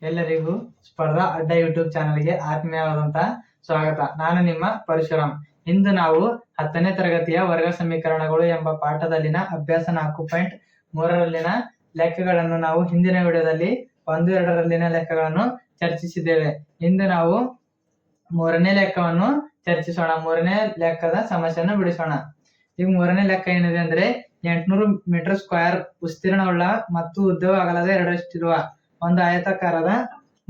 ಎಲ್ಲರಿಗೂ ಸ್ಪರ್ಧಾ ಅಡ್ಡ ಯೂಟ್ಯೂಬ್ ಚಾನೆಲ್ಗೆ ಆತ್ಮೀಯವಾದಂತಹ ಸ್ವಾಗತ. ನಾನು ನಿಮ್ಮ ಪರಶುರಾಮ್. ಇಂದು ನಾವು 10ನೇ ತರಗತಿಯ ವರ್ಗ ಸಮೀಕರಣಗಳು ಎಂಬ ಪಾಠದಲ್ಲಿನ ಅಭ್ಯಾಸ 4.3ರಲ್ಲಿನ ಲೆಕ್ಕಗಳನ್ನು ನಾವು ಹಿಂದಿನ ವಿಡಿಯೋದಲ್ಲಿ 1-2ರಲ್ಲಿನ ಲೆಕ್ಕಗಳನ್ನು ಚರ್ಚಿಸಿದ್ದೇವೆ. ಇಂದು ನಾವು 3ನೇ ಲೆಕ್ಕವನ್ನು ಚರ್ಚಿಸೋಣ. 3ನೇ ಲೆಕ್ಕದ ಸಮಸ್ಯೆಯನ್ನು ಬಿಡಿಸೋಣ. ಈಗ 3ನೇ ಲೆಕ್ಕ ಏನಿದೆ ಅಂದ್ರೆ 800 ಮೀಟರ್ ಸ್ಕ್ವೇರ್ ವಿಸ್ತೀರ್ಣವುಳ್ಳ ಮತ್ತು ಉದ್ದವು ಅಗಲದ ಎರಡಷ್ಟಿರುವ ಒಂದು ಆಯತಾಕಾರದ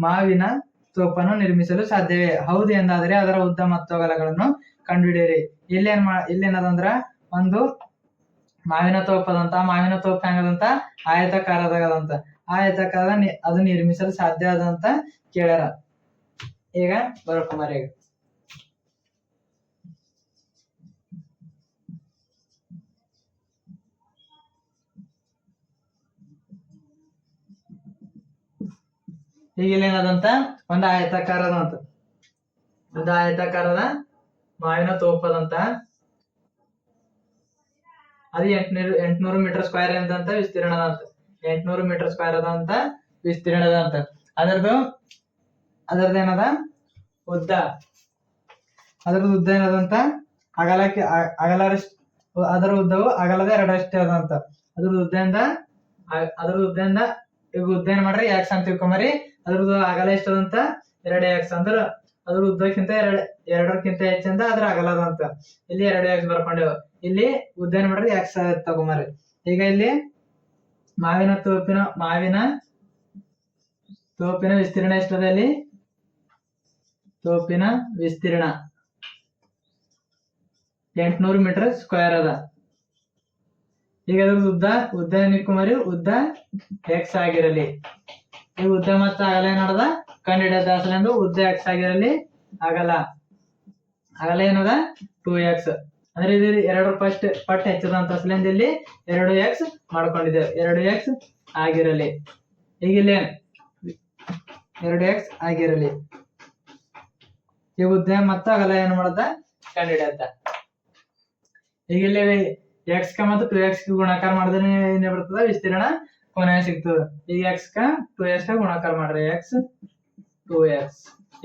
ಮಾವಿನ ತೋಪನ್ನು ನಿರ್ಮಿಸಲು ಸಾಧ್ಯವೇ? ಹೌದು ಎಂದಾದರೆ ಅದರ ಉದ್ದ ಮತ್ತು ಅಗಲಗಳನ್ನು ಕಂಡುಹಿಡಿಯಿರಿ. ಇಲ್ಲೇನದಂದ್ರ ಒಂದು ಮಾವಿನ ತೋಪದಂತ ಮಾವಿನ ತೋಪ ಹೆಂಗದಂತ ಆಯತಾಕಾರದಾಗದಂತ ಅದು ನಿರ್ಮಿಸಲು ಸಾಧ್ಯ ಆದಂತ ಕೇಳ್ಯಾರ. ಈಗ ಬರ್ಕೊಂಬರಿ. ಈಗ ಇಲ್ಲೇನದಂತ ಒಂದು ಆಯತಾಕಾರದ ಮಾವಿನ ತೋಪದಂತ ಅದು 800 ಮೀಟರ್ ಸ್ಕ್ವೇರ್ ಅಂತ ವಿಸ್ತೀರ್ಣದಂತ 800 ಮೀಟರ್ ಸ್ಕ್ವೇರ್ ಅದಂತ ವಿಸ್ತೀರ್ಣದಂತ ಅದರದೇನದ ಉದ್ದ ಏನದಂತ ಅಗಲಕ್ಕೆ ಅದರ ಉದ್ದವು ಅಗಲದ ಎರಡಷ್ಟೇ ಅದಂತ ಅದ್ರ ಉದ್ದದಿಂದ ಈಗ ಉದ್ದ ಏನ್ ಮಾಡ್ರಿ ಎಕ್ಸ್ ಅಂತ ತಿಳ್ಕೊಂಬರಿ. ಅದ್ರದ್ದು ಅಗಲ ಎಷ್ಟದಂತ 2x ಅಂದ್ರ ಅದ್ರ ಉದ್ದಕ್ಕಿಂತ ಎರಡಕ್ಕಿಂತ ಹೆಚ್ಚಂದ ಅದ್ರ ಅಗಲದಂತ ಇಲ್ಲಿ 2x ಬರ್ಕೊಂಡೇವು. ಇಲ್ಲಿ ಉದ್ದ ಏನ್ ಮಾಡ್ರಿ ಎಕ್ಸ್ ತಗೊಂಬರಿ. ಈಗ ಇಲ್ಲಿ ಮಾವಿನ ತೋಪಿನ ವಿಸ್ತೀರ್ಣ ಎಷ್ಟದ? ಇಲ್ಲಿ ತೋಪಿನ ವಿಸ್ತೀರ್ಣ 800 ಮೀಟರ್ ಸ್ಕ್ವೇರ್ ಅದ. ಈಗ ಅದ್ರದ್ದು ಉದ್ದ ಏನಿಟ್ಕೊಂಬರಿ, ಉದ್ದ ಎಕ್ಸ್ ಆಗಿರಲಿ. ಈ ಉದ್ದ ಮತ್ತು ಅಗಲ ಏನದ ಕಂಡುಹಿಡಿಯದ ಅಸಲೆಂದು ಉದ್ದ ಎಕ್ಸ್ ಆಗಿರಲಿ. ಅಗಲ ಏನದ 2x ಅಂದ್ರೆ ಇದು 2 ಪಟ್ಟು ಹೆಚ್ಚದಂತ ಅಸಲೆಂದ ಇಲ್ಲಿ 2x ಮಾಡ್ಕೊಂಡಿದ್ದೇವೆ. 2x ಆಗಿರಲಿ. ಈಗ ಇಲ್ಲಿ 2x ಆಗಿರಲಿ. ಈ ಉದ್ದ ಮತ್ತು ಅಗಲ ಏನು ಮಾಡದ ಕಂಡುಹಿಡಿಯತ್ತ. ಈಗ ಇಲ್ಲಿ x ಮತ್ತು 2x ಗುಣಾಕಾರ ಮಾಡಿದ್ರೆ ಏನೇ ಬರ್ತದ? ವಿಸ್ತೀರ್ಣ ಕೊನೆ ಸಿಗ್ತದ. ಈಗ x 2x ಗುಣಾಕಾರ ಮಾಡ್ರಿ. x 2x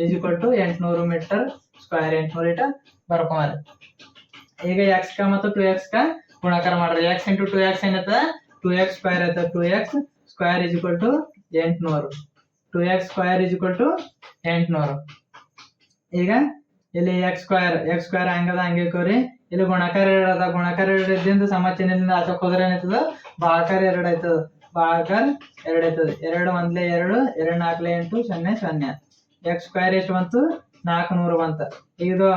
is equal to 800 metre square 800 ಇಟ ಬರ್ಕೊಂಡ್ರಿ. ಈಗ x ಮತ್ತು 2x ಗುಣಾಕಾರ ಮಾಡ್ರಿ. x into 2x ಏನೈತದ? 2x square ಐತದ. 2x square is equal to 800. 2x square is equal to 800. ಈಗ ಇಲ್ಲಿ x ಸ್ಕ್ವೇರ್ ಹಂಗದ ಹಂಗೆ ಇಕ್ಕೋರಿ. ಇಲ್ಲಿ ಗುಣಾಕಾರ 2 ಅದ. ಗುಣಾಕಾರ 2 ಇದ್ದಿಂದ ಸಮಚಿಹ್ನೆಯಿಂದ ಆಚಕ್ ಹೋದ್ರೆ ಏನಾಯ್ತದ? ಭಾಗಾಕಾರ 2 ಆಯ್ತದ. ಭಾಗಾಕಾರ 2 ಆಯ್ತದ. 2 1 2 2 4 8 0 0. x ಸ್ಕ್ವೇರ್ ಎಷ್ಟು ಬಂತು? 400 ಬಂತ. ಈಗ ಇದು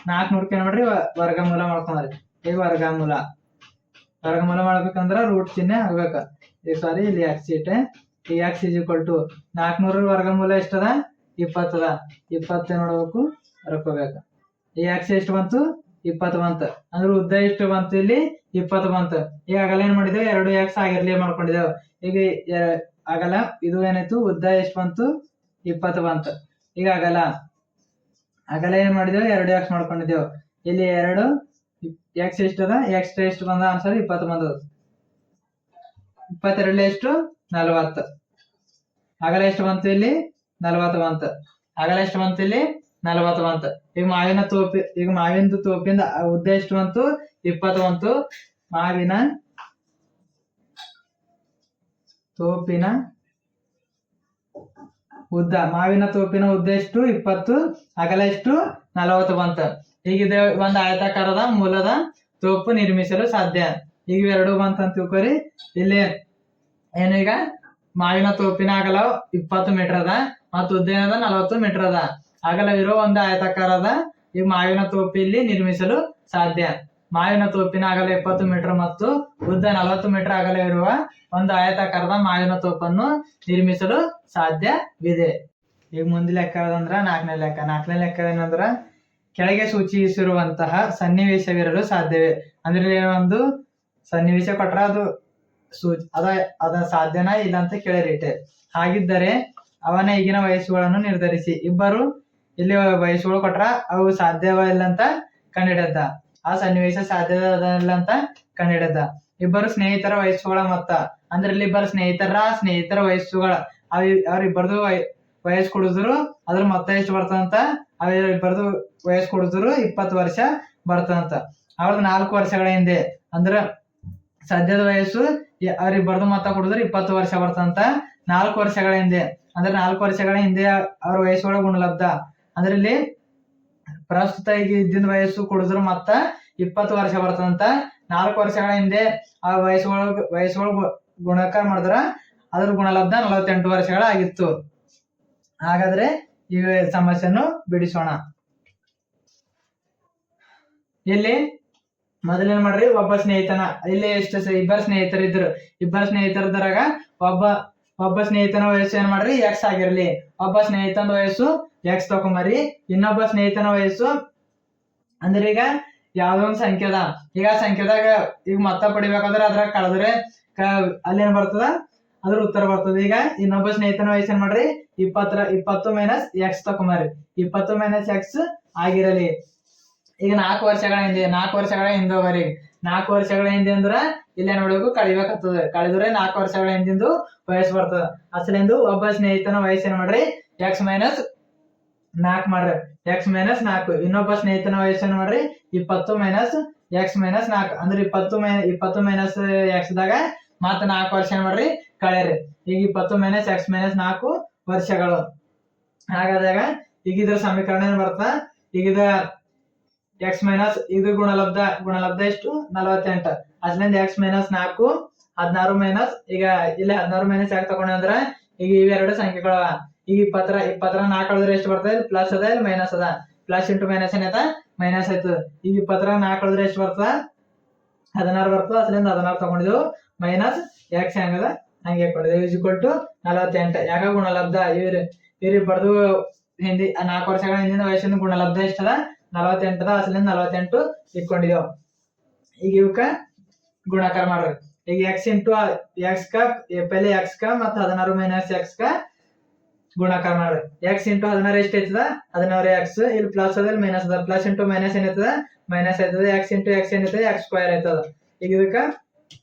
400 ಏನ್ ಮಾಡ್ರಿ ವರ್ಗಮೂಲ ಮಾಡ್ಕೊಂಡ್ರಿ. ಈಗ ವರ್ಗಮೂಲ ಮಾಡ್ಬೇಕಂದ್ರ ರೂಟ್ ಚಿಹ್ನೆ ಆಗ್ಬೇಕ. ಈಗ ಸಾರಿ ಇಲ್ಲಿ x ಇಟ್ಟೆ. ಈ x is equal to 400 ವರ್ಗಮೂಲ ಎಷ್ಟದ? 20 ಅದ. 20 ನೋಡ್ಬೇಕು ಬರ್ಕೋಬೇಕು. ಈ x ಎಷ್ಟು ಬಂತು? 20 ಬಂತ. ಅಂದ್ರೆ ಉದ್ದ ಎಷ್ಟು ಬಂತು? ಇಲ್ಲಿ 20 ಬಂತು. ಈಗ ಅಗಲ ಏನ್ ಮಾಡಿದೇವೆ? 2x ಆಗಿರ್ಲಿ ಮಾಡ್ಕೊಂಡಿದ್ದೇವೆ. ಈಗ ಅಗಲ ಇದು ಏನಾಯ್ತು? ಉದ್ದ ಎಷ್ಟು ಬಂತು? 20 ಬಂತು. ಈಗ ಅಗಲ ಏನ್ ಮಾಡಿದೇವೆ? 2x ಮಾಡ್ಕೊಂಡಿದ್ದೇವೆ. ಇಲ್ಲಿ 2 x ಎಷ್ಟದ? x ಎಷ್ಟು ಬಂದ ಆನ್ಸರ್ 20 ಬಂದದ. 22 ಎಷ್ಟು? 40. ಅಗಲ ಎಷ್ಟು ಬಂತು? ಇಲ್ಲಿ 40 ಬಂತು. ಅಗಲ ಎಷ್ಟು ಬಂತು? ಇಲ್ಲಿ 40 ಬಂತು. ಈಗ ಮಾವಿನ ತೋಪಿಂದ ಉದ್ದ ಎಷ್ಟು ಬಂತು? 20 ಬಂತು. ಮಾವಿನ ತೋಪಿನ ಉದ್ದ ಎಷ್ಟು? 20. ಅಗಲ ಎಷ್ಟು? 40 ಬಂತ. ಈಗ ಇದು ಒಂದು ಆಯತಾಕಾರದ ಮೂಲದ ತೋಪು ನಿರ್ಮಿಸಲು ಸಾಧ್ಯ. ಈಗ ಎರಡು ಬಂತ ತಿಳ್ಕೊರಿ. ಇಲ್ಲಿ ಏನು? ಈಗ ಮಾವಿನ ತೋಪಿನ ಅಗಲ 20 ಮೀಟರ್ ಅದ ಮತ್ತು ಉದ್ದ ಏನದ 40 ಮೀಟರ್ ಅದ. ಅಗಲವಿರೋ ಒಂದು ಆಯತಾಕಾರದ ಈ ಮಾವಿನ ತೋಪು ಇಲ್ಲಿ ನಿರ್ಮಿಸಲು ಸಾಧ್ಯ. ಮಾವಿನ ತೋಪಿನ ಅಗಲ 20 ಮೀಟರ್ ಮತ್ತು ಉದ್ದ 40 ಮೀಟರ್ ಅಗಲ ಇರುವ ಒಂದು ಆಯತಾಕಾರದ ಮಾವಿನ ತೋಪನ್ನು ನಿರ್ಮಿಸಲು ಸಾಧ್ಯವಿದೆ. ಈಗ ಮುಂದಿನ ಲೆಕ್ಕ ಯಾವ್ದಂದ್ರ 4ನೇ ಲೆಕ್ಕ. 4ನೇ ಲೆಕ್ಕ ಏನಂದ್ರ ಕೆಳಗೆ ಸೂಚಿಸಿರುವಂತಹ ಸನ್ನಿವೇಶವಿರಲು ಸಾಧ್ಯವೇ? ಅಂದ್ರೆ ಒಂದು ಸನ್ನಿವೇಶ ಕೊಟ್ರ ಅದ ಸಾಧ್ಯನಾ ಇಲ್ಲ ಅಂತ ಕೇಳಿರಿಟ್ಟೆ. ಹಾಗಿದ್ದರೆ ಅವನ ಈಗಿನ ವಯಸ್ಸುಗಳನ್ನು ನಿರ್ಧರಿಸಿ. ಇಬ್ಬರು ಇಲ್ಲಿ ವಯಸ್ಸುಗಳು ಕೊಟ್ರ ಅವು ಸಾಧ್ಯವ ಇಲ್ಲ ಅಂತ ಕಂಡುಹಿಡಿದ. ಆ ಸನ್ನಿವೇಶ ಸಾಧ್ಯವಿಲ್ಲ ಅಂತ ಕಂಡುಹಿಡಿದ. ಇಬ್ಬರು ಸ್ನೇಹಿತರ ವಯಸ್ಸುಗಳ ಮೊತ್ತ ಅಂದ್ರೆ ಇಲ್ಲಿ ಇಬ್ಬರು ಸ್ನೇಹಿತರ ವಯಸ್ಸುಗಳ ಅವ್ರಿಬ್ಬರದು ವಯಸ್ಸು ಕೊಡಿದ್ರು ಅದ್ರ ಮೊತ್ತ ಎಷ್ಟು ಬರ್ತದಂತ, ಅವ್ರಿಬ್ಬರದು ವಯಸ್ಸು ಕೊಡಿದ್ರು 20 ವರ್ಷ ಬರ್ತದಂತ. ಅವ್ರದ್ದು 4 ವರ್ಷಗಳ ಹಿಂದೆ ಅಂದ್ರ ಸದ್ಯದ ವಯಸ್ಸು ಅವ್ರಿಬ್ಬರದು ಮೊತ್ತ ಕೊಡಿದ್ರು 20 ವರ್ಷ ಬರ್ತಂತ. 4 ವರ್ಷಗಳ ಹಿಂದೆ ಅಂದ್ರೆ 4 ವರ್ಷಗಳ ಹಿಂದೆ ಅವ್ರ ವಯಸ್ಸೊಳಗೆ ಗುಣಲಬ್ಧ ಅಂದ್ರೆ ಇಲ್ಲಿ ಪ್ರಸ್ತುತ ಈಗ ಇದ್ದಿನ ವಯಸ್ಸು ಕುಡಿದ್ರು ಮತ್ತ 20 ವರ್ಷ ಬರ್ತದಂತ. 4 ವರ್ಷಗಳ ಹಿಂದೆ ಆ ವಯಸ್ಸೊಳಗ ಗುಣಾಕಾರ ಮಾಡಿದ್ರ ಅದ್ರ ಗುಣಲಬ್ಧ 48 ವರ್ಷಗಳಾಗಿತ್ತು. ಹಾಗಾದ್ರೆ ಈ ಸಮಸ್ಯೆಯನ್ನು ಬಿಡಿಸೋಣ. ಇಲ್ಲಿ ಮೊದಲೇನ್ ಮಾಡ್ರಿ, ಒಬ್ಬ ಸ್ನೇಹಿತನ ಇಲ್ಲಿ ಎಷ್ಟು ಇಬ್ಬರು ಸ್ನೇಹಿತರಿದ್ರು. ಇಬ್ಬರು ಸ್ನೇಹಿತರದ್ರಾಗ ಒಬ್ಬ ಸ್ನೇಹಿತನ ವಯಸ್ಸು ಏನ್ ಮಾಡ್ರಿ ಎಕ್ಸ್ ಆಗಿರ್ಲಿ. ಒಬ್ಬ ಸ್ನೇಹಿತನ ವಯಸ್ಸು ಎಕ್ಸ್ ತಕೊಂಬರ್ರಿ. ಇನ್ನೊಬ್ಬ ಸ್ನೇಹಿತನ ವಯಸ್ಸು ಅಂದ್ರೆ ಈಗ ಯಾವ್ದೋ ಒಂದ್ ಸಂಖ್ಯೆ ಅದ. ಈಗ ಸಂಖ್ಯೆದಾಗ ಈಗ ಮೊತ್ತ ಪಡಿಬೇಕಾದ್ರೆ ಅದ್ರಾಗ ಕಳೆದ್ರೆ ಅಲ್ಲೇನ್ ಬರ್ತದ, ಅದ್ರ ಉತ್ತರ ಬರ್ತದ. ಈಗ ಇನ್ನೊಬ್ಬ ಸ್ನೇಹಿತನ ವಯಸ್ಸು ಏನ್ ಮಾಡ್ರಿ 20 ಮೈನಸ್ ಎಕ್ಸ್ ತಕೊಂಬರ್ರಿ. 20 ಮೈನಸ್ ಎಕ್ಸ್ ಆಗಿರಲಿ. ಈಗ 4 ವರ್ಷಗಳ ಹಿಂದೆ 4 ವರ್ಷಗಳ ಹಿಂದೋವರೆಗೆ 4 ವರ್ಷಗಳ ಹಿಂದೆ ಅಂದ್ರ ಇಲ್ಲೇ ನೋಡ್ಬೇಕು ಕಳಿಬೇಕಾಗ್ತದೆ. ಕಳೆದ್ರೆ 4 ವರ್ಷಗಳ ಹಿಂದಿಂದು ವಯಸ್ಸು ಬರ್ತದ. ಅಸಲಿಂದು ಒಬ್ಬ ಸ್ನೇಹಿತನ ವಯಸ್ಸು ಏನ್ ಮಾಡ್ರಿ ಎಕ್ಸ್ ಮೈನಸ್ 4 ಮಾಡ್ರಿ. X minus 4. ಇನ್ನೊಬ್ಬ ಸ್ನೇಹಿತನ ವಯಸ್ಸು ಏನ್ ಮಾಡ್ರಿ 20 ಮೈನಸ್ ಎಕ್ಸ್ ಮೈನಸ್ 4 ಅಂದ್ರೆ 20 ಮೈನಸ್ ಎಕ್ಸ್ ದಾಗ ಮತ್ತ 4 ವರ್ಷ ಏನ್ ಮಾಡ್ರಿ ಕಳೆರಿ. ಈಗ 20 ಮೈನಸ್ ಎಕ್ಸ್ ಮೈನಸ್ 4 ವರ್ಷಗಳು. ಹಾಗಾದಾಗ ಈಗ ಇದ್ರ ಸಮೀಕರಣ ಏನ್ ಬರ್ತಾ, ಈಗ ಎಕ್ಸ್ ಮೈನಸ್ ಇದು ಗುಣಲಬ್ಧ ಎಷ್ಟು 48. ಅದ್ರಿಂದ ಎಕ್ಸ್ ಮೈನಸ್ 4 16 ಮೈನಸ್ ಈಗ ಇಲ್ಲಿ 16 ಮೈನಸ್ ಯಾಕೆ ತಗೊಂಡೆ ಅಂದ್ರ ಈಗ ಇವೆರಡು ಸಂಖ್ಯೆಗಳವ. ಈಗ 20 4 ಕಳೆದ್ರೆ ಎಷ್ಟು ಬರ್ತದೆ, ಪ್ಲಸ್ ಅದ ಇಲ್ಲಿ ಮೈನಸ್ ಅದ. ಪ್ಲಸ್ ಇಂಟು ಮೈನಸ್ ಏನೈತ ಮೈನಸ್ ಆಯ್ತದ. ಈಗ 20 4 ಕಳೆದ್ರೆ ಎಷ್ಟು ಬರ್ತದ 16 ಬರ್ತದ. ಅದ್ರಿಂದ 16 ತಗೊಂಡಿದ್ವು. ಮೈನಸ್ ಎಕ್ಸ್ ಹೆಂಗದ ಹಂಗೆ ಹಾಕೊಂಡಿದ್ದೇವೆ ಇಸ್ ಈಕ್ವಲ್ ಟು 48. ಯಾಕ ಗುಣಲಬ್ಧ ಇವ್ರಿಬ್ಬರದು ಹಿಂದಿ 4 ವರ್ಷಗಳ ಹಿಂದಿನ ವಯಸ್ಸಿನ ಗುಣಲಬ್ಧ ಎಷ್ಟದ 48 ಅದ. ಅಸಲಿಂದ 48 ಇಟ್ಕೊಂಡಿದ್ದೇವೆ. ಈಗ ಇವಕ್ಕ ಗುಣಾಕಾರ ಮಾಡ್ರಿ. ಈಗ ಎಕ್ಸ್ ಇಂಟು ಎಕ್ಸ್ ಕ ಪೆಲೆ ಎಕ್ಸ್ ಕ ಮತ್ತ 16 ಮೈನಸ್ ಎಕ್ಸ್ ಕ ಗುಣಾಕಾರ ಮಾಡ್ರಿ. ಎಕ್ಸ್ ಇಂಟು 16 ಎಷ್ಟು ಐತದ 16 ಎಕ್ಸ್. ಇಲ್ಲಿ ಪ್ಲಸ್ ಅದ ಇಲ್ಲಿ ಮೈನಸ್ ಅದ. ಪ್ಲಸ್ ಇಂಟು ಮೈನಸ್ ಏನೈತದ ಮೈನಸ್ ಆಯ್ತದ. ಎಕ್ಸ್ ಇಂಟು ಎಕ್ಸ್ ಏನೈತದ ಎಕ್ಸ್ ಸ್ಕ್ವೇರ್ ಆಯ್ತದ. ಈಗ ಇದಕ್ಕ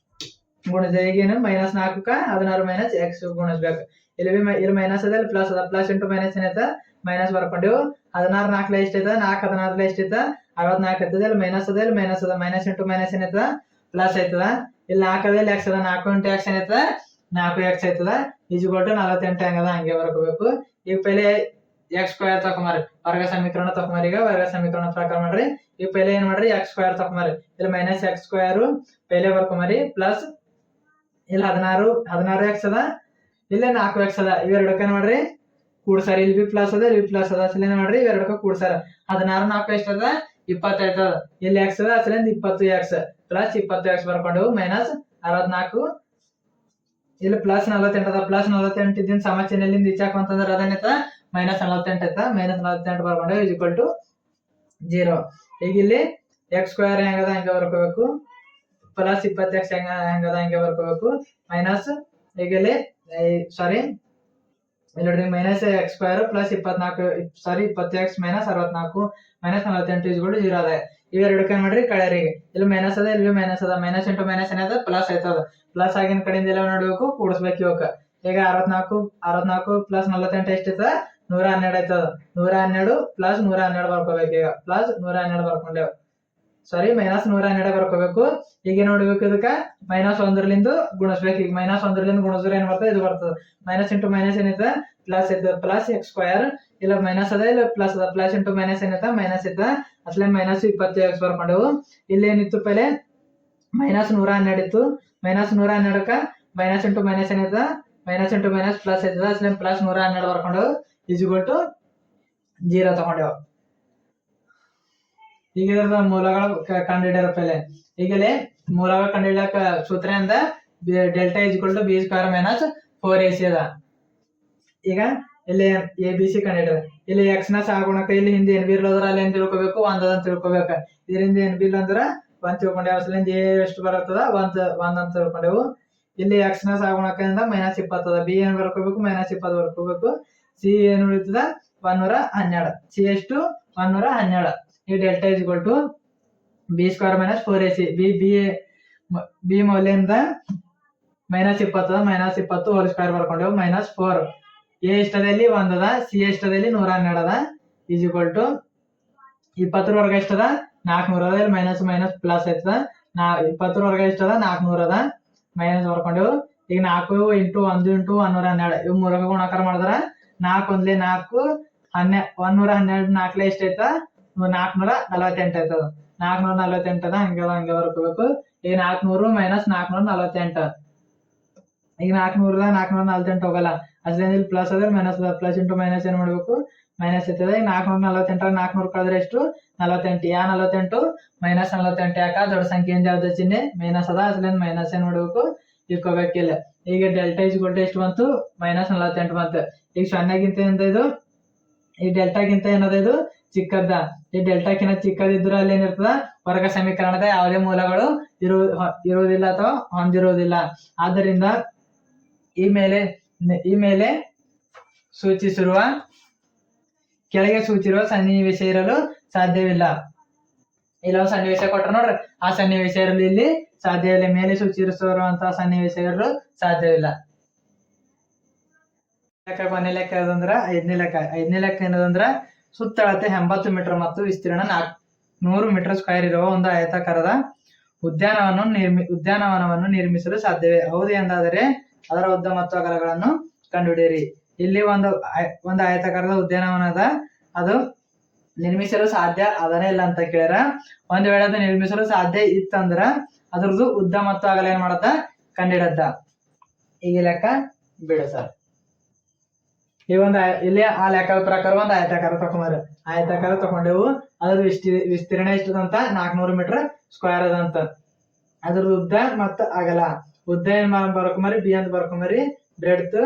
ಗುಣಿಸ. ಈಗೇನು ಮೈನಸ್ 4 ಕ 16 ಮೈನಸ್ ಎಕ್ಸ್ ಗುಣಿಸ್ಬೇಕು. ಇಲ್ಲಿ ಮೈನಸ್ ಅದ ಇಲ್ಲಿ ಪ್ಲಸ್ ಅದ. ಪ್ಲಸ್ ಇಂಟು ಮೈನಸ್ ಏನೈತ ಮೈನಸ್ ಬರ್ಕೊಂಡೆವು. 16 4 ಎಷ್ಟು ಐತ 4 16 ಎಷ್ಟು ಐತ 64 ಐತದ. ಇಲ್ಲಿ ಮೈನಸ್ ಅದ ಇಲ್ಲಿ ಮೈನಸ್ ಅದ. ಮೈನಸ್ ಇಂಟು ಮೈನಸ್ ಏನೈತದ ಪ್ಲಸ್ ಐತದ. ಇಲ್ಲಿ 4 ಅದ ಇಲ್ಲಿ ಎಕ್ಸ್ ಅದ. 4 ಇಂಟು ಎಕ್ಸ್ ಏನೈತದ 4 ಎಕ್ಸ್ ಐತದ. ಈಸ್ ಈಕ್ವಲ್ ಟು 48 ಹೆಂಗದ ಹಂಗೆ ಬರ್ಕೋಬೇಕು. ಈಗ ಪೆಲೆ ಎಕ್ಸ್ ಸ್ಕ್ವೇರ್ ತಕೊಂಬರ್ರಿ. ವರ್ಗ ಸಮೀಕರಣ ತಕೊಂಬರ್ರಿ. ಈಗ ವರ್ಗ ಸಮೀಕರಣ ಪ್ರಕಾರ ಮಾಡ್ರಿ. ಈಗ ಪೆಲೆ ಏನ್ ಮಾಡ್ರಿ ಎಕ್ಸ್ ಸ್ಕ್ವೇರ್ ತಕೊಂಬರ್ರಿ. ಇಲ್ಲಿ ಮೈನಸ್ ಎಕ್ಸ್ ಸ್ಕ್ವೇರ್ ಪೆಲೆ ಬರ್ಕೊಂಬರ್ರಿ. ಪ್ಲಸ್ ಇಲ್ಲಿ 16 ಎಕ್ಸ್ ಅದ. ಇಲ್ಲಿ 4 ಎಕ್ಸ್ ಅದ. ಇವೆರಡಕ್ಕ ಏನ್ ಮಾಡ್ರಿ ಕೂಡ್ಸಾರ. ಇಲ್ಲಿ ಬಿ ಪ್ಲಸ್ ಅದ ಇಲ್ಲಿ ಪ್ಲಸ್ ಅದ. ಅಸಲಿಂದ ಮಾಡ್ರಿ ಇವೆರಡಕ್ಕ ಕೂಡ್ಸಾರ. 16 4 ಎಷ್ಟದ 20 ಐತದ. ಇಲ್ಲಿ ಎಕ್ಸ್ ಅದ. ಅಸಲಿಂದ 20 ಎಕ್ಸ್ ಪ್ಲಸ್ 20 ಎಕ್ಸ್ ಬರ್ಕೊಂಡೆವು. ಮೈನಸ್ 64 ಇಲ್ಲಿ ಪ್ಲಸ್ 48 ಅದ. ಪ್ಲಸ್ 48 ಇದ್ದಿನ ಸಮಸ್ಯೆನಲ್ಲಿಂದ ಈಚಾಕ್ ಅಂತಂದ್ರೆ ಅದನ್ನೈತ ಮೈನಸ್ 48 ಐತ. ಮೈನಸ್ 48 ಬರ್ಕೊಂಡೆವು ಇಸ್ ಈಕ್ವಲ್ ಟು 0. ಈಗ ಇಲ್ಲಿ ಎಕ್ಸ್ ಸ್ಕ್ವೇರ್ ಹೆಂಗದ ಹಂಗೆ ಬರ್ಕೋಬೇಕು. ಪ್ಲಸ್ 20 ಎಕ್ಸ್ ಹೆಂಗದ ಹಂಗೆ ಬರ್ಕೋಬೇಕು. ಮೈನಸ್ ಈಗ ಇಲ್ಲಿ ಸಾರಿ ಇಲ್ಲಿ minus x square plus 20 X minus 64 minus 48 ಇಸ್ಕೊಂಡು 0 ಅದ. ಇವೆರಡಕ್ಕೆ ಏನ್ ಮಾಡ್ರಿ ಕಳೆಯರಿಗೆ. ಇಲ್ಲಿ ಮೈನಸ್ ಅದ ಇಲ್ಲಿ ಮೈನಸ್ ಅದ. ಮೈನಸ್ ಇಂಟು ಮೈನಸ್ ಏನದ ಪ್ಲಸ್ ಆಯ್ತದ. ಪ್ಲಸ್ ಆಗಿನ ಕಡೆಯಿಂದ ಎಲ್ಲ ನೋಡ್ಬೇಕು ಕೂಡಿಸ್ಬೇಕು ಇವಕ್ಕ. ಈಗ 64 ಪ್ಲಸ್ 48 ಎಷ್ಟೈತದ 112 ಆಯ್ತದ. 112 ಪ್ಲಸ್ 112 ಬರ್ಕೋಬೇಕು. ಈಗ ಪ್ಲಸ್ 112 ಬರ್ಕೊಂಡೇವ್. Sorry minus 112 ಬರ್ಕೋಬೇಕು. ಈಗ ನೋಡ್ಬೇಕು ಇದಕ್ಕ ಮೈನಸ್ 1ರಿಂದ ಗುಣಿಸ್ಬೇಕು. ಈಗ ಮೈನಸ್ 1ರಿಂದ ಗುಣಿಸಿದ್ರೆ ಏನ್ ಬರ್ತದೆ ಇದು ಬರ್ತದೆ. ಮೈನಸ್ ಇಂಟು ಮೈನಸ್ ಏನೈತ ಪ್ಲಸ್ ಐತದ. ಪ್ಲಸ್ ಎಕ್ಸ್ ಸ್ಕ್ವೇರ್ ಇಲ್ಲ ಮೈನಸ್ ಅದ ಇಲ್ಲ ಪ್ಲಸ್ ಅದ. ಪ್ಲಸ್ ಇಂಟು ಮೈನಸ್ ಏನೈತ ಮೈನಸ್ ಐತ. ಅಸಲೇ ಮೈನಸ್ 20 ಎಕ್ಸ್ ಬರ್ಕೊಂಡೆವು. ಇಲ್ಲಿ ಏನಿತ್ತು ಪೆಲೆ ಮೈನಸ್ 112 ಇತ್ತು. ಮೈನಸ್ 112ಕ ಮೈನಸ್ ಇಂಟು ಮೈನಸ್ ಏನೈತ ಮೈನಸ್ ಇಂಟು ಮೈನಸ್ ಪ್ಲಸ್ ಐತದ. ಅಸಲೇ ಪ್ಲಸ್ 112 ಬರ್ಕೊಂಡೆವು ಈಸ್ ಈಕ್ವಲ್ ಟು 0 ತಗೊಂಡೆವು. ಈಗ ಇದ್ರದ ಮೂಲಗಳು ಕಂಡುಹಿಡಿಯರ ಪೆಲೆ. ಈಗಲೇ ಮೂಲಗಳು ಕಂಡುಹಿಡಿಯಕ ಸೂತ್ರ ಇಂದ delta is equal to b square minus 4ac ಅದ. ಈಗ ಇಲ್ಲಿ ಎ ಬಿ ಸಿ ಕಂಡುಹಿಡಿದ. ಇಲ್ಲಿ ಎಕ್ಸ್ ನ ಸಹಗುಣಕ ಇಲ್ಲಿ ಹಿಂದೆ ಎನ್ ಬಿ ಇರೋದ್ರ ಅಲ್ಲಿ ಏನ್ ತಿಳ್ಕೊಬೇಕು 1 ಅಂತ ತಿಳ್ಕೊಬೇಕ. ಇದರಿಂದ ಎನ್ ಬಿ ಇಲ್ಲ ಅಂದ್ರ 1 ತಿಳ್ಕೊಂಡೇವು. ಅಸಲಿಂದ ಎ ಎಷ್ಟು ಬರ್ತದ 1 ಅಂತ ತಿಳ್ಕೊಂಡೆವು. ಇಲ್ಲಿ ಎಕ್ಸ್ ನ ಸಹಗುಣಕದಿಂದ ಮೈನಸ್ 20 ಅದ. ಬಿ ಏನ್ ಬರ್ಕೋಬೇಕು ಮೈನಸ್ 20 ಬರ್ಕೋಬೇಕು. ಸಿ ಏನ್ ಉಳಿತದ 112. ಸಿ ಎಷ್ಟು 112. ಈ delta is equal to b square minus 4ac. B ಮೌಲ್ಯದಿಂದ ಮೈನಸ್ 20 ಮೈನಸ್ 20 ಹೋಲ್ ಸ್ಕ್ವೇರ್ ಬರ್ಕೊಂಡೆವು ಮೈನಸ್ 4 ಎ ಎಷ್ಟದಲ್ಲಿ 1 ಅದ, ಸಿ ಎಷ್ಟದಲ್ಲಿ 112 ಅದ, ಈಸ್ ಈಕ್ವಲ್ ಟು 20 ವರ್ಗ ಎಷ್ಟದ 400 ಅದ, ಇಲ್ಲಿ ಮೈನಸ್ ಮೈನಸ್ ಪ್ಲಸ್ ಆಯ್ತದ. 20 ವರ್ಗ ಎಷ್ಟದ 400 ಅದ, ಮೈನಸ್ ಬರ್ಕೊಂಡೆವು. ಈಗ 4 ಇಂಟು 1 ಇಂಟು 112 ಇವು ಮೂರಕ್ಕೆ ಗುಣಾಕಾರ ಮಾಡಿದ್ರ 4 ಒಂದ್ಲಿ 4 112 4 ಎಷ್ಟ ಆಯ್ತ 448 ಆಯ್ತದ. 448 ಅದ, ಹಂಗೆ ಬರ್ಕೋಬೇಕು. ಈಗ 400 ಮೈನಸ್ 448, ಈಗ 448 ಹೋಗಲ್ಲ, ಅದ್ರಿಂದ ಇಲ್ಲಿ ಪ್ಲಸ್ ಅದ, ಮೈನಸ್ ಅದ, ಪ್ಲಸ್ ಇಂಟು ಮೈನಸ್ ಏನ್ ಮಾಡ್ಬೇಕು ಮೈನಸ್ ಇರ್ತದೆ. ಈಗ 448 400 ಕಳೆದ್ರೆ ಎಷ್ಟು 48, 48 ಮೈನಸ್ 48 ಯಾಕ ದೊಡ್ಡ ಸಂಖ್ಯೆಯಿಂದ ಯಾವ್ದು ಚಿಹ್ನೆ ಮೈನಸ್ ಅದ, ಅದ್ರಿಂದ ಮೈನಸ್ ಏನ್ ಮಾಡ್ಬೇಕು ಇಟ್ಕೋಬೇಕಿಲ್ಲ. ಈಗ ಡೆಲ್ಟಾ ಇಸ್ ಈಕ್ವಲ್ ಟು ಎಷ್ಟು ಬಂತು ಮೈನಸ್ 48 ಬಂತು. ಈಗ 0ಗಿಂತ ಇದು ಈ ಡೆಲ್ಟಾಗಿಂತ ಏನದ ಇದು ಚಿಕ್ಕದ. ಈ ಡೆಲ್ಟಾಕಿನ ಚಿಕ್ಕದಿದ್ರೆ ಅಲ್ಲಿ ಏನಿರ್ತದ ವರ್ಗ ಸಮೀಕರಣದ ಯಾವುದೇ ಮೂಲಗಳು ಇರುವುದಿಲ್ಲ ಅಥವಾ ಹೊಂದಿರುವುದಿಲ್ಲ. ಆದ್ದರಿಂದ ಈ ಮೇಲೆ ಸೂಚಿಸಿರುವ ಕೆಳಗೆ ಸೂಚಿಸಿರುವ ಸನ್ನಿವೇಶ ಇರಲು ಸಾಧ್ಯವಿಲ್ಲ. ಇಲ್ಲೊಂದು ಸನ್ನಿವೇಶ ಕೊಟ್ಟರು ನೋಡ್ರಿ, ಆ ಸನ್ನಿವೇಶ ಇರಲು ಇಲ್ಲಿ ಸಾಧ್ಯವಿಲ್ಲ. ಮೇಲೆ ಸೂಚಿಸಿರುವಂತಹ ಸನ್ನಿವೇಶ ಇರಲು ಸಾಧ್ಯವಿಲ್ಲ. ಕೊನೆ ಲೆಕ್ಕ ಯಾವ್ದಂದ್ರ ಐದನೇ ಲೆಕ್ಕ ಏನದಂದ್ರ ಸುತ್ತಳತೆ 80 ಮೀಟರ್ ಮತ್ತು ವಿಸ್ತೀರ್ಣ 400 ಮೀಟರ್ ಸ್ಕ್ವೇರ್ ಇರುವ ಒಂದು ಆಯತಾಕಾರದ ಉದ್ಯಾನವನವನ್ನು ನಿರ್ಮಿಸಲು ಸಾಧ್ಯವೇ? ಹೌದು ಎಂದಾದರೆ ಅದರ ಉದ್ದ ಮತ್ತು ಅಗಲಗಳನ್ನು ಕಂಡುಹಿಡಿಯಿರಿ. ಇಲ್ಲಿ ಒಂದು ಆಯತಾಕಾರದ ಉದ್ಯಾನವನದ ಅದು ನಿರ್ಮಿಸಲು ಸಾಧ್ಯ ಅದನ್ನೇ ಇಲ್ಲ ಅಂತ ಕೇಳ್ಯಾರ. ಒಂದ್ ವೇಳೆ ಅದು ನಿರ್ಮಿಸಲು ಸಾಧ್ಯ ಇತ್ತಂದ್ರ ಅದ್ರದ್ದು ಉದ್ದ ಮತ್ತು ಅಗಲ ಏನ್ ಮಾಡತ್ತ ಕಂಡುಹಿಡತ್ತ. ಈಗ ಲೆಕ್ಕ ಬಿಡು ಸರ್. ಇಲ್ಲಿ ಆ ಲೆಕ್ಕದ ಪ್ರಕಾರ ಒಂದು ಆಯತಾಕಾರ ತಗೊಂಡೆವು. ಅದ್ರ ವಿಸ್ತೀರ್ಣ ಎಷ್ಟದಂತ 400 ಮೀಟರ್ ಸ್ಕ್ವೇರ್ ಅದಂತ. ಅದ್ರ ಉದ್ದ ಮತ್ತು ಅಗಲ, ಉದ್ದ ಏನ್ ಬರ್ಕೊಂಬರಿ ಬಿ ಅಂತ ಬರ್ಕೊಂಬರಿ, ಬ್ರೆಡ್ತ್,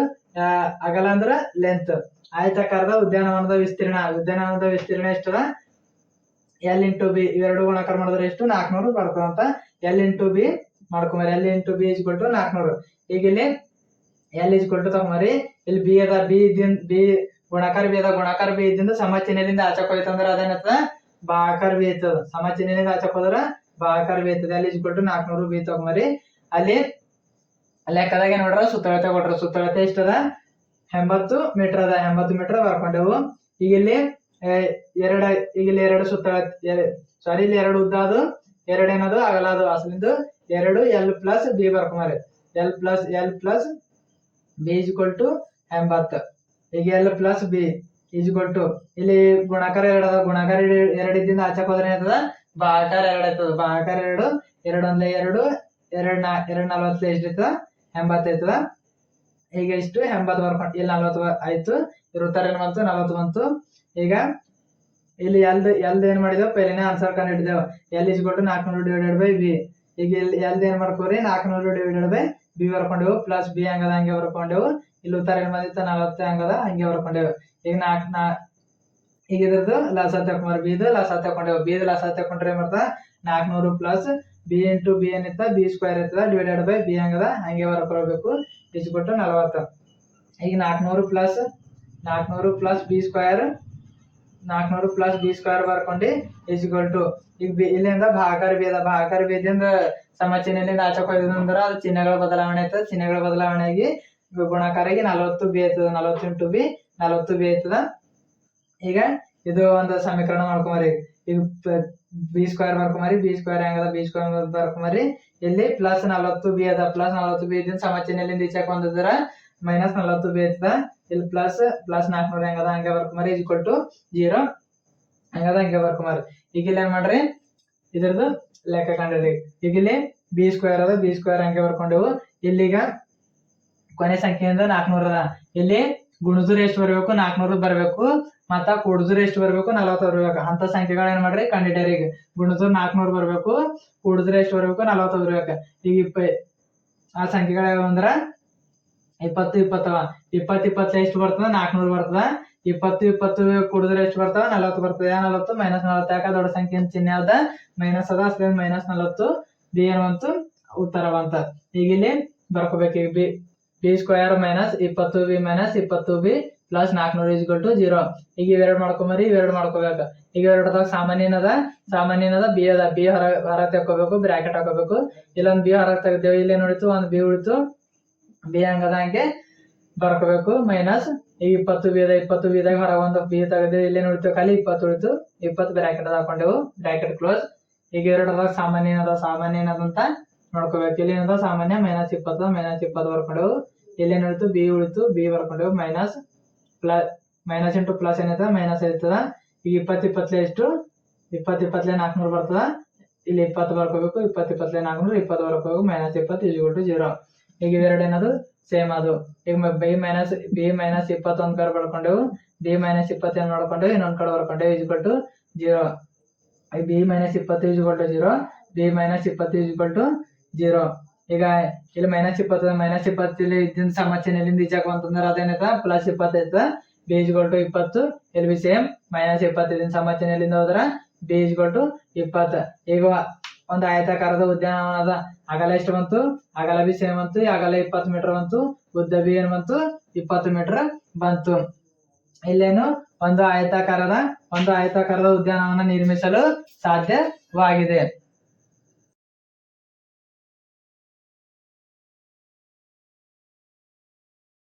ಅಗಲ ಅಂದ್ರ ಲೆಂತ್. ಆಯತಾಕಾರದ ಉದ್ಯಾನವನದ ವಿಸ್ತೀರ್ಣ ಎಷ್ಟದ ಎಲ್ ಇಂಟು ಬಿ, ಇವೆರಡು ಗುಣಾಕಾರ ಮಾಡಿದ್ರೆ ಎಷ್ಟು 400 ಬರ್ತದಂತ. ಎಲ್ ಇಂಟು ಬಿ ಮಾಡ್ಕೊಂಬರಿ, l into b is equal to 400. ಈಗ ಇಲ್ಲಿ ಎಲ್ ಇಸ್ ಈಕ್ವಲ್ ಟು ತಗೊಂಬರಿ, ಇಲ್ಲಿ ಬಿ ಅದ, ಬಿ ಗುಣಾಕಾರ ಬಿ ಇದ್ದಿಂದ ಸಮಚಿಹ್ನೆಯಿಂದ ಆಚಕ್ ಹೋಯ್ತಂದ್ರ ಅದೇನತ್ತ ಭಾಗಾಕಾರ ಬಿ ಐತದ. ಸಮಚಿಹ್ನೆಯಿಂದ ಆಚಕ್ ಹೋದ್ರ ಭಾಗಾಕಾರ ಬಿ ಐತದ. L is equal to 400 b ತಗೊಂಬರಿ. ಅಲ್ಲಿ ಲೆಕ್ಕದಾಗ ನೋಡ್ರ ಸುತ್ತಳತೆ ಕೊಟ್ರ, ಸುತ್ತಳತೆ ಎಷ್ಟದ 80 ಮೀಟರ್ ಅದ. 80 ಮೀಟರ್ ಬರ್ಕೊಂಡೆವು. ಈಗ ಇಲ್ಲಿ ಎರಡು ಸುತ್ತಳತೆ ಇಲ್ಲಿ ಎರಡು ಉದ್ದ ಅದು, ಎರಡು ಏನದು ಅಗಲ ಅದು. ಅಸಲಿಂದು 2 ಎಲ್ ಪ್ಲಸ್ ಬಿ ಬರ್ಕೊಂಬರಿ. L plus b is equal to 80. ಈಗ l plus b is equal to ಇಲ್ಲಿ ಗುಣಾಕಾರ 2 ಅದ, ಗುಣಾಕಾರ 2 ಇದ್ದಿಂದ ಆಚಕ್ ಹೋದ್ರೆ ಏನಾಯ್ತದ ಭಾಗಾಕಾರ 2 ಆಯ್ತದ. ಭಾಗಾಕಾರ 2 ಒಂದ್ಲೆ 2 40 ಎಷ್ಟು ಐತದ 80 ಐತದ. ಈಗ ಇಷ್ಟು 80 ಬರ್ಕೊಂಡು ಇಲ್ಲಿ 40 ಆಯ್ತು. ಇರುತ್ತಾರೆ ಬಂತು 40 ಬಂತು. ಈಗ ಇಲ್ಲಿ ಎಲ್ದ್ ಏನ್ ಮಾಡಿದೆವು ಪೈಲಿನ ಆನ್ಸರ್ ಕಂಡು ಹಿಡಿದೆವು. L is equal to 400 divided by b. ಈಗ ಇಲ್ಲಿ ಎಲ್ದ್ ಏನ್ ಮಾಡ್ಕೋರಿ 400 ಡಿವೈಡೆಡ್ ಬೈ ಬಿ ಬರ್ಕೊಂಡೆವು. ಪ್ಲಸ್ ಬಿ ಹಂಗದ ಹಂಗೆ ಬರ್ಕೊಂಡೆವು. ಇಲ್ಲಿ ಉತ್ತರ ಏನ್ ಬಂದಿತ್ತು 40 ಹಂಗದ ಹಂಗೆ ಬರ್ಕೊಂಡೆವು. ಈಗ ಈಗ ಇದ್ರದ್ದು ಲಸ ತಕೊಂಡ್ರೆ ಬಿದು ಲಸ ತಕೊಂಡೆವು. ಬಿದು ಲಸ ತಕೊಂಡ್ರೆ ಏನ್ ಮಾಡ್ತಾ 400 ಪ್ಲಸ್ ಬಿ ಇಂಟು ಬಿ ಏನಿತ್ತ ಬಿ ಸ್ಕ್ವೇರ್ ಇರ್ತದ ಡಿವೈಡೆಡ್ ಬೈ ಬಿ ಹಂಗದ ಹಂಗೆ ಬರ್ಕೊಳ್ಬೇಕು. Is equal to 40. ಈಗ 400 ಪ್ಲಸ್ ಬಿ ಸ್ಕ್ವೇರ್ ಬರ್ಕೊಂಡು ಇಸ್ ಈಕ್ವಲ್ ಟು ಈಗ ಇಲ್ಲಿಂದ ಭಾಗಾಕಾರ ಬಿ ಅದ. ಭಾಗಾಕಾರ ಬಿದಿಂದ ಸಮಚಿಹ್ನೆಯಿಂದ ಆಚಕ್ ಹೋಯ್ತಂದ್ರ ಅದು ಚಿಹ್ನೆಗಳ ಬದಲಾವಣೆ ಆಯ್ತದ. ಚಿಹ್ನೆಗಳ ಬದಲಾವಣೆಯಾಗಿ ಗುಣಾಕಾರಾಗಿ 40 ಬಿ ಆಯ್ತದ. 40 ಇಂಟು ಬಿ 40 ಬಿ ಆಯ್ತದ. ಈಗ ಇದು ಒಂದು ಸಮೀಕರಣ ಮಾಡ್ಕೊಂಬರಿ. ಈಗ ಬಿ ಸ್ಕ್ವೇರ್ ಬರ್ಕೊಂಬರಿ. ಬಿ ಸ್ಕ್ವೇರ್ ಹೆಂಗದ ಬಿ ಸ್ಕ್ವೇರ್ ಬರ್ಕೊಂಬರಿ. ಇಲ್ಲಿ ಪ್ಲಸ್ 40 ಬಿ ಅದ. ಪ್ಲಸ್ 40 ಬಿ ಇದ್ದಿಂದ ಸಮಚಿಹ್ನೆಯಿಂದ ಈಚೆಕ್ ಬಂದಿದ್ರ ಮೈನಸ್ 40 ಬಿ ಆಯ್ತದ. ಇಲ್ಲಿ ಪ್ಲಸ್ 400 ಹೆಂಗದ ಹಂಗೆ ಬರ್ಕೊಂಬರಿ. ಇಸ್ ಈಕ್ವಲ್ ಟು 0 ಹಂಗದ ಹಂಗೆ ಬರ್ಕೊಂಬರಿ. ಈಗ ಇಲ್ಲಿ ಏನ್ ಮಾಡ್ರಿ ಇದ್ರದ್ದು ಲೆಕ್ಕ ಕಂಡ್ರಿ. ಈಗ ಇಲ್ಲಿ ಬಿ ಸ್ಕ್ವೇರ್ ಅದ, ಬಿ ಸ್ಕ್ವೇರ್ ಹಂಗೆ ಬರ್ಕೊಂಡೆವು. ಇಲ್ಲಿಗ ಕೊನೆ ಸಂಖ್ಯೆಯಿಂದ 400 ಅದ. ಇಲ್ಲಿ ಗುಣಿಸಿದ್ರೆ ಎಷ್ಟು ಬರ್ಬೇಕು 400 ಬರ್ಬೇಕು, ಮತ್ತ ಕೂಡಿಸಿದ್ರೆ ಎಷ್ಟು ಬರ್ಬೇಕು 40 ಬರ್ಬೇಕು. ಅಂತ ಸಂಖ್ಯೆಗಳು ಏನ್ ಮಾಡ್ರಿ ಕಂಡಿಡ್ಯಾರ. ಈಗ ಗುಣಿಸಿದ್ರೆ 400 ಬರ್ಬೇಕು, ಕೂಡಿಸಿದ್ರೆ ಎಷ್ಟು ಬರ್ಬೇಕು 40 ಬರ್ಬೇಕು. ಈಗ ಆ ಸಂಖ್ಯೆಗಳು ಯಾವ ಅಂದ್ರ 20 20 ಎಷ್ಟು ಬರ್ತದ 400 ಬರ್ತದ. 20 ಕೂಡಿದ್ರೆ ಎಷ್ಟು ಬರ್ತಾವ 40 ಬರ್ತದೆ. 40 ಮೈನಸ್ 40 ಯಾಕ ದೊಡ್ಡ ಸಂಖ್ಯೆ ಚಿಹ್ನೆ ಯಾವ್ದ ಮೈನಸ್ ಅದ. ಅಷ್ಟೇ ಮೈನಸ್ 40 ಬಿ ಏನ್ ಬಂತು ಉತ್ತರ ಬಂತ. ಈಗ ಇಲ್ಲಿ ಬರ್ಕೋಬೇಕು. ಈಗ b square minus 20 b minus 20 b plus 400 is equal to 0. ಈಗ ಇವೆರಡು ಮಾಡ್ಕೊಂಬರಿ. ಇವೆರಡು ಮಾಡ್ಕೋಬೇಕು. ಈಗ ಎರಡದಾಗ ಸಾಮಾನ್ಯನದ ಬಿ ಅದ. ಬಿ ಹೊರ ತೆಕ್ಕೋಬೇಕು, ಬ್ರಾಕೆಟ್ ಹಾಕೋಬೇಕು. ಇಲ್ಲೊಂದು ಬಿ ಹೊರಗೆ ತೆಗ್ದೇವು. ಇಲ್ಲೇ ನೋಡಿತು ಒಂದು ಬಿ ಉಳಿತು. ಬಿ ಹಂಗದ ಹಂಗೆ ಬರ್ಕೋಬೇಕು. ಮೈನಸ್ ಈಗ 20 ಬೀದಾಗ ಹೊರಗೆ ಒಂದು ಬಿ ತೆಗೆದು ಇಲ್ಲೇನು ಉಳಿತು ಖಾಲಿ 20 ಉಳಿತು. 20 ಬ್ರಾಕೆಟ್ ಹಾಕೊಂಡೆವು, ಬ್ರಾಕೆಟ್ ಕ್ಲೋಸ್. ಈಗ ಎರಡದಾಗ ಸಾಮಾನ್ಯ ಏನದಂತ ನೋಡ್ಕೋಬೇಕು. ಇಲ್ಲಿ ಏನದ ಸಾಮಾನ್ಯ -20 ಬರ್ಕೊಂಡೆವು. ಇಲ್ಲೇನು ಉಳಿತು ಬಿ ಉಳಿತು, ಬಿ ಬರ್ಕೊಂಡೆವು. ಮೈನಸ್ ಇಂಟು ಪ್ಲಸ್ ಏನೈತದ ಮೈನಸ್ ಇರ್ತದ. ಈಗ 20 ಎಷ್ಟು 20 400 ಬರ್ತದ. ಇಲ್ಲಿ 20 ಬರ್ಕೋಬೇಕು, 20 400 20 ಬರ್ಕೋಬೇಕು. -20 = 0. ಈಗ ಇವೆರಡು ಏನದು ಸೇಮ್ ಅದು. ಈಗ ಬಿ ಮೈನಸ್ 21 ಕಡೆ ಬರ್ಕೊಂಡೆವು, ಬಿ -20 ಏನ್ ಮಾಡ್ಕೊಂಡೆವು ಇನ್ನೊಂದ್ ಕಡೆ ಬರ್ಕೊಂಡೆವು = 0. B -20 = 0, B -20 = 0. ಈಗ ಇಲ್ಲಿ -20 ಇಲ್ಲಿ ಇದ್ದಿನ ಸಮಸ್ಯೆ ಎಲ್ಲಿಂದ ಈಜಾಕ ಅಂತಂದ್ರೆ ಅದೇನೈತ +20 ಐತ. ಬಿ = 20, ಇಲ್ಲಿ ಬಿ ಸೇಮ್ -20 ಇದ್ದಿನ ಸಮಸ್ಯೆ ಎಲ್ಲಿಂದ ಹೋದ್ರ ಬಿ = 20. ಈಗ ಒಂದು ಆಯತಾಕಾರದ ಉದ್ಯಾನವನದ ಅಗಲ ಎಷ್ಟು ಬಂತು, ಅಗಲ ಬಿ ಸೇಮ್ ಬಂತು, ಅಗಲ 20 ಮೀಟರ್ ಬಂತು, ಉದ್ದ ಬಿ ಏನ್ ಬಂತು 20 ಮೀಟರ್ ಬಂತು. ಇಲ್ಲೇನು ಒಂದು ಆಯತಾಕಾರದ ಉದ್ಯಾನವನ ನಿರ್ಮಿಸಲು ಸಾಧ್ಯವಾಗಿದೆ.